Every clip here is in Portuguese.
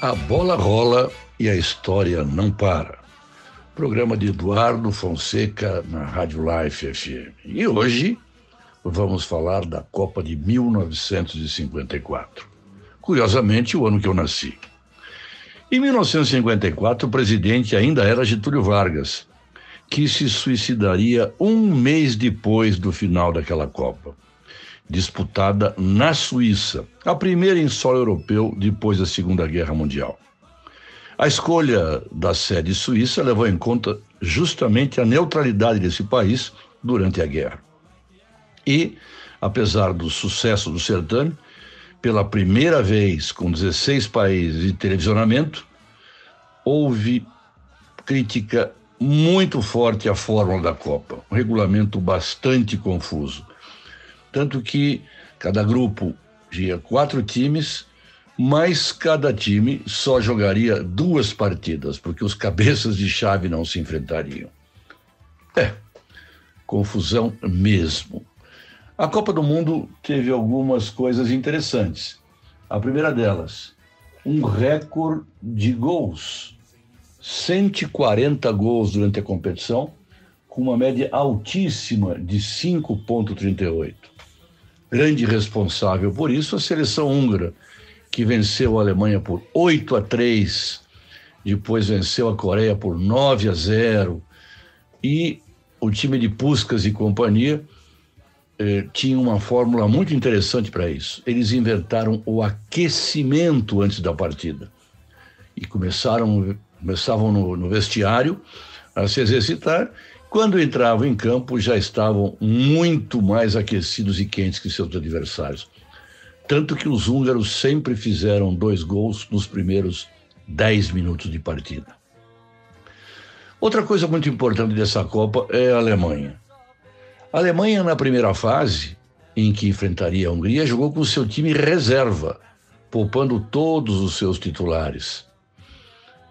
A bola rola e a história não para. Programa de Eduardo Fonseca na Rádio Life FM. E hoje vamos falar da Copa de 1954. Curiosamente, o ano que eu nasci. Em 1954, o presidente ainda era Getúlio Vargas, que se suicidaria um mês depois do final daquela Copa, disputada na Suíça, a primeira em solo europeu depois da Segunda Guerra Mundial. A escolha da sede suíça levou em conta justamente a neutralidade desse país durante a guerra. E, apesar do sucesso do certame, pela primeira vez com 16 países de televisionamento, houve crítica muito forte à fórmula da Copa, um regulamento bastante confuso. Tanto que cada grupo tinha 4 times, mas cada time só jogaria 2 partidas, porque os cabeças de chave não se enfrentariam. Confusão mesmo. A Copa do Mundo teve algumas coisas interessantes. A primeira delas, um recorde de gols. 140 gols durante a competição, com uma média altíssima de 5,38. Grande responsável por isso a seleção húngara, que venceu a Alemanha por 8-3, depois venceu a Coreia por 9-0, e o time de Puskás e companhia tinha uma fórmula muito interessante para isso. Eles inventaram o aquecimento antes da partida e começavam no vestiário a se exercitar. Quando entravam em campo, já estavam muito mais aquecidos e quentes que seus adversários. Tanto que os húngaros sempre fizeram 2 gols nos primeiros 10 minutos de partida. Outra coisa muito importante dessa Copa é a Alemanha. A Alemanha, na primeira fase, em que enfrentaria a Hungria, jogou com seu time reserva, poupando todos os seus titulares.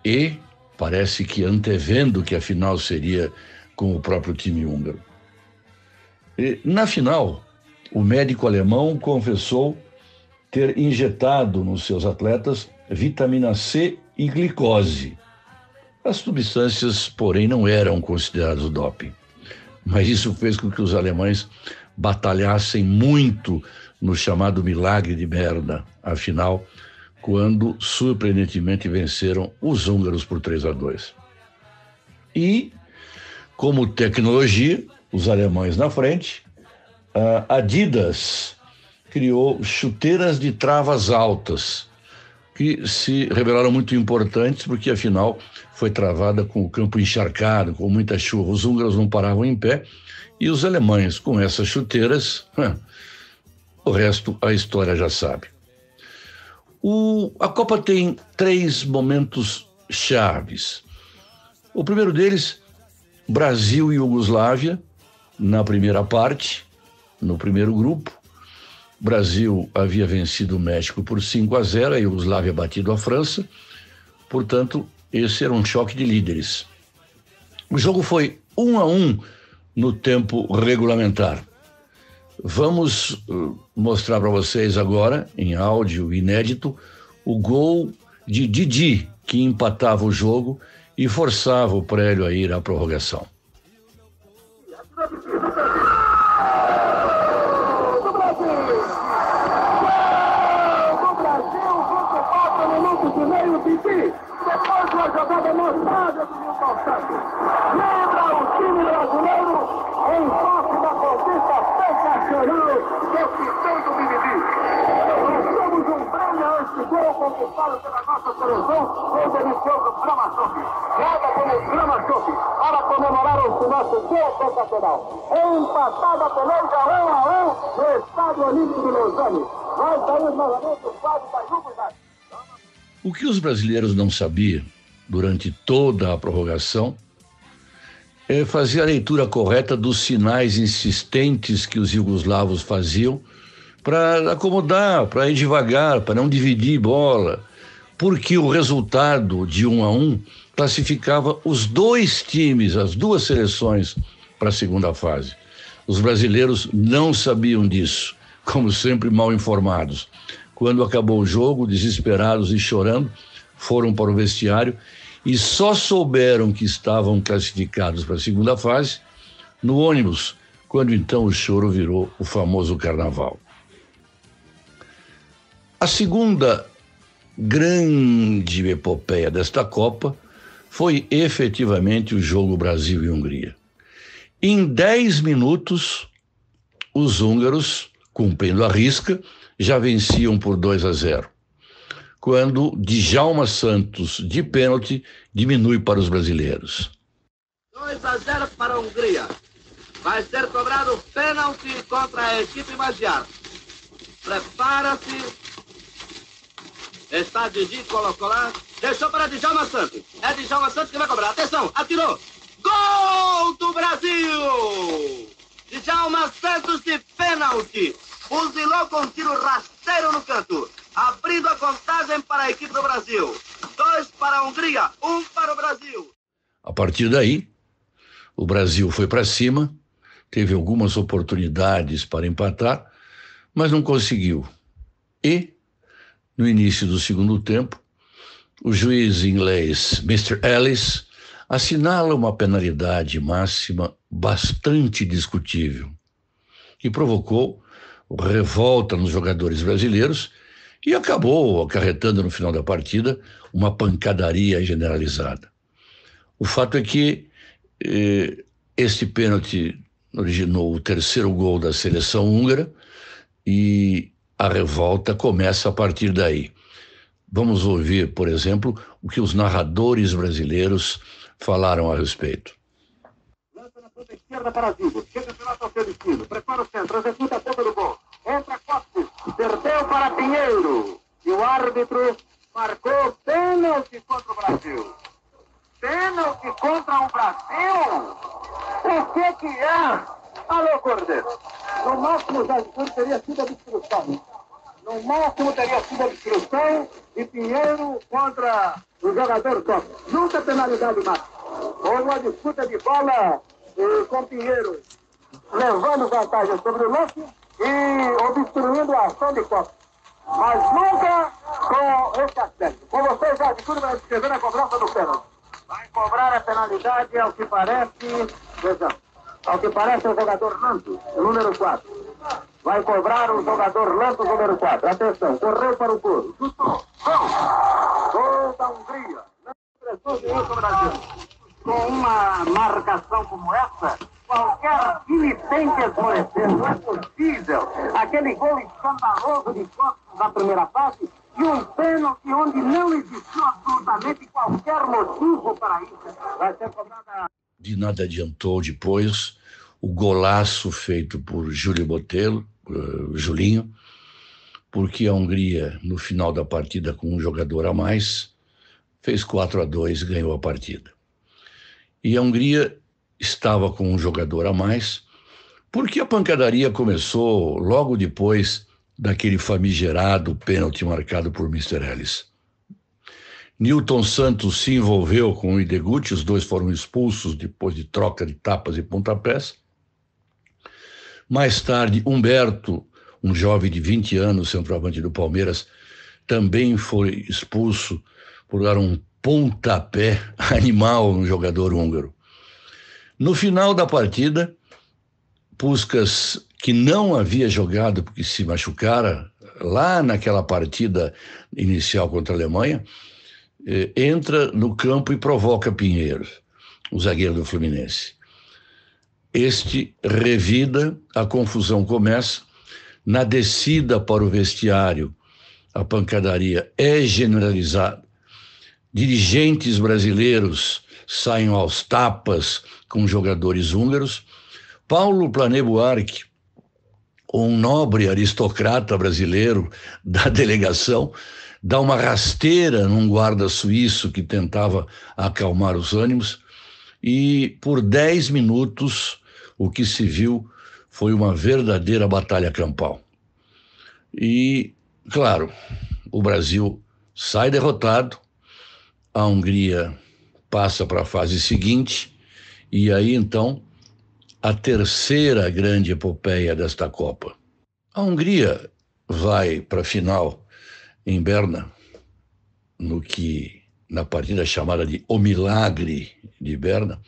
E parece que antevendo que a final seria com o próprio time húngaro. Na final, o médico alemão confessou ter injetado nos seus atletas vitamina C e glicose. As substâncias, porém, não eram consideradas doping. Mas isso fez com que os alemães batalhassem muito no chamado milagre de merda, afinal, quando surpreendentemente venceram os húngaros por 3-2. E, como tecnologia, os alemães na frente, a Adidas criou chuteiras de travas altas, que se revelaram muito importantes, porque afinal foi travada com o campo encharcado, com muita chuva. Os húngaros não paravam em pé, e os alemães com essas chuteiras, o resto a história já sabe. A Copa tem 3 momentos chaves. O primeiro deles, Brasil e Iugoslávia, na primeira parte, no primeiro grupo. O Brasil havia vencido o México por 5-0, a Iugoslávia batido a França. Portanto, esse era um choque de líderes. O jogo foi 1-1 no tempo regulamentar. Vamos mostrar para vocês agora, em áudio inédito, o gol de Didi, que empatava o jogo e forçava o Prélio a ir à prorrogação. Depois de uma jogada lançada do Milton Santos. Lembra o time brasileiro em face da conquista sensacional do Pitão do Bibibi. Nós temos um prêmio a este gol conquistado pela nossa seleção com o delicioso Brahma Chopp. Joga como Brahma Chopp para comemorar o nosso gol sensacional. Empatada a peleja 1-1 no Estádio Olímpico de Lausanne. Nós saímos novamente do quadro da Juventude. O que os brasileiros não sabiam durante toda a prorrogação é fazer a leitura correta dos sinais insistentes que os iugoslavos faziam para acomodar, para ir devagar, para não dividir bola, porque o resultado de 1-1 classificava os 2 times, as 2 seleções, para a segunda fase. Os brasileiros não sabiam disso, como sempre mal informados. Quando acabou o jogo, desesperados e chorando, foram para o vestiário e só souberam que estavam classificados para a segunda fase no ônibus, quando então o choro virou o famoso carnaval. A segunda grande epopeia desta Copa foi efetivamente o jogo Brasil e Hungria. Em 10 minutos, os húngaros, cumprindo a risca, já venciam por 2-0, quando Djalma Santos, de pênalti, diminui para os brasileiros. 2-0 para a Hungria. Vai ser cobrado pênalti contra a equipe magiar. Prepara-se. Está Didi, colocou lá. Deixou para Djalma Santos. É Djalma Santos que vai cobrar. Atenção, atirou. Gol do Brasil! Djalma Santos de pênalti. Fuzilou com tiro rasteiro no canto, abrindo a contagem para a equipe do Brasil. 2 para a Hungria, 1 para o Brasil. A partir daí, o Brasil foi para cima, teve algumas oportunidades para empatar, mas não conseguiu. E, no início do segundo tempo, o juiz inglês Mr. Ellis assinala uma penalidade máxima bastante discutível, que provocou revolta nos jogadores brasileiros e acabou acarretando no final da partida uma pancadaria generalizada. O fato é que este pênalti originou o terceiro gol da seleção húngara e a revolta começa a partir daí. Vamos ouvir, por exemplo, o que os narradores brasileiros falaram a respeito. Lança na ponta esquerda para Zico. Chega ao seu destino. Prepara o centro. Executa a ponta do gol. Entra Costa. Perdeu para Pinheiro. E o árbitro marcou pênalti contra o Brasil. Pênalti contra o Brasil? O que é? Alô, Cordeiro. No máximo, teria sido a obstrução. No máximo, teria sido a obstrução de Pinheiro contra o jogador Costa. Nunca penalidade máxima. Houve uma disputa de bola com Pinheiro, levando vantagem sobre o lance e obstruindo a ação de Costa. Mas nunca com esse aspecto. Com vocês, já de tudo vai escrever na cobrança do pênalti. Vai cobrar a penalidade, ao que parece, ao que parece o jogador Lantos, o número 4. Vai cobrar o jogador Lantos, número 4. Atenção, correu para o gol. Chutou. Gol da Hungria. Não pressão do Brasil. Com uma marcação como essa, qualquer time tem que esmorecer. Não é possível. Aquele gol escandaloso de Costa na primeira fase e um pênalti onde não existiu absolutamente qualquer motivo para isso. Vai ser cobrada. De nada adiantou depois o golaço feito por Júlio Botelho, Julinho, porque a Hungria, no final da partida, com um jogador a mais, fez 4-2 e ganhou a partida. E a Hungria estava com um jogador a mais, porque a pancadaria começou logo depois daquele famigerado pênalti marcado por Mr. Ellis. Nilton Santos se envolveu com o Ideguchi, os dois foram expulsos depois de troca de tapas e pontapés. Mais tarde, Humberto, um jovem de 20 anos, centroavante do Palmeiras, também foi expulso por dar um pontapé animal no jogador húngaro. No final da partida, Puskás, que não havia jogado porque se machucara lá naquela partida inicial contra a Alemanha, entra no campo e provoca Pinheiro, o zagueiro do Fluminense. Este revida, a confusão começa, na descida para o vestiário, a pancadaria é generalizada. Dirigentes brasileiros saem aos tapas com jogadores húngaros. Paulo Plané Buarque, um nobre aristocrata brasileiro da delegação, dá uma rasteira num guarda suíço que tentava acalmar os ânimos e, por 10 minutos, o que se viu foi uma verdadeira batalha campal. E, claro, o Brasil sai derrotado, a Hungria passa para a fase seguinte e aí, então, a terceira grande epopeia desta Copa. A Hungria vai para a final em Berna, na partida chamada de O Milagre de Berna,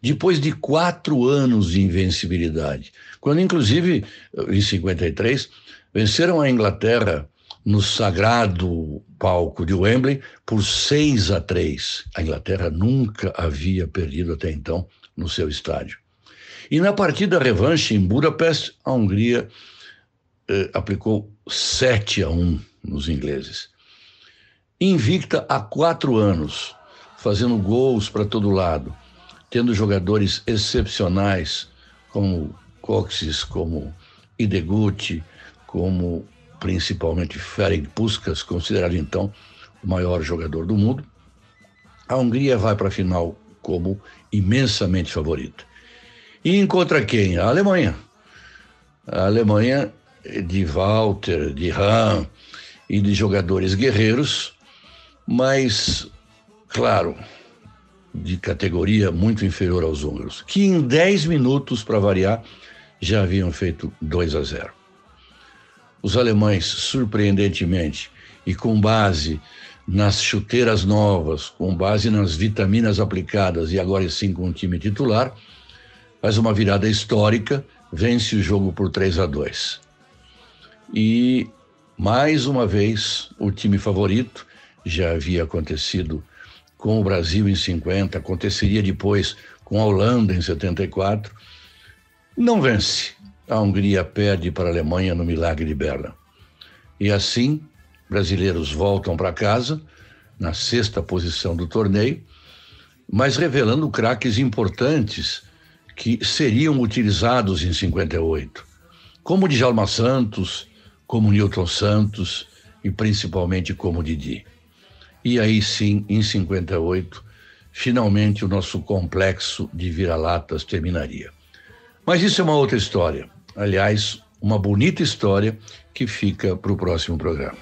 depois de 4 anos de invencibilidade, quando inclusive em 53 venceram a Inglaterra no sagrado palco de Wembley por 6-3. A Inglaterra nunca havia perdido até então no seu estádio. E na partida revanche em Budapeste, a Hungria aplicou 7-1 nos ingleses. Invicta há 4 anos, fazendo gols para todo lado, tendo jogadores excepcionais como Kocsis, como Ideguchi, como principalmente Ferenc Puskás, considerado então o maior jogador do mundo, a Hungria vai para a final como imensamente favorita. E encontra quem? A Alemanha. A Alemanha de Walter, de Hahn e de jogadores guerreiros, mas, claro, de categoria muito inferior aos húngaros, que em 10 minutos, para variar, já haviam feito 2-0. Os alemães, surpreendentemente, e com base nas chuteiras novas, com base nas vitaminas aplicadas e agora sim com o time titular, faz uma virada histórica, vence o jogo por 3-2. E, mais uma vez, o time favorito, já havia acontecido com o Brasil em 50, aconteceria depois com a Holanda em 74, não vence. A Hungria perde para a Alemanha no Milagre de Berna. E assim, brasileiros voltam para casa, na 6ª posição do torneio, mas revelando craques importantes que seriam utilizados em 58, como Djalma Santos, como Newton Santos e principalmente como Didi. E aí sim, em 58, finalmente o nosso complexo de vira-latas terminaria. Mas isso é uma outra história. Aliás, uma bonita história que fica para o próximo programa.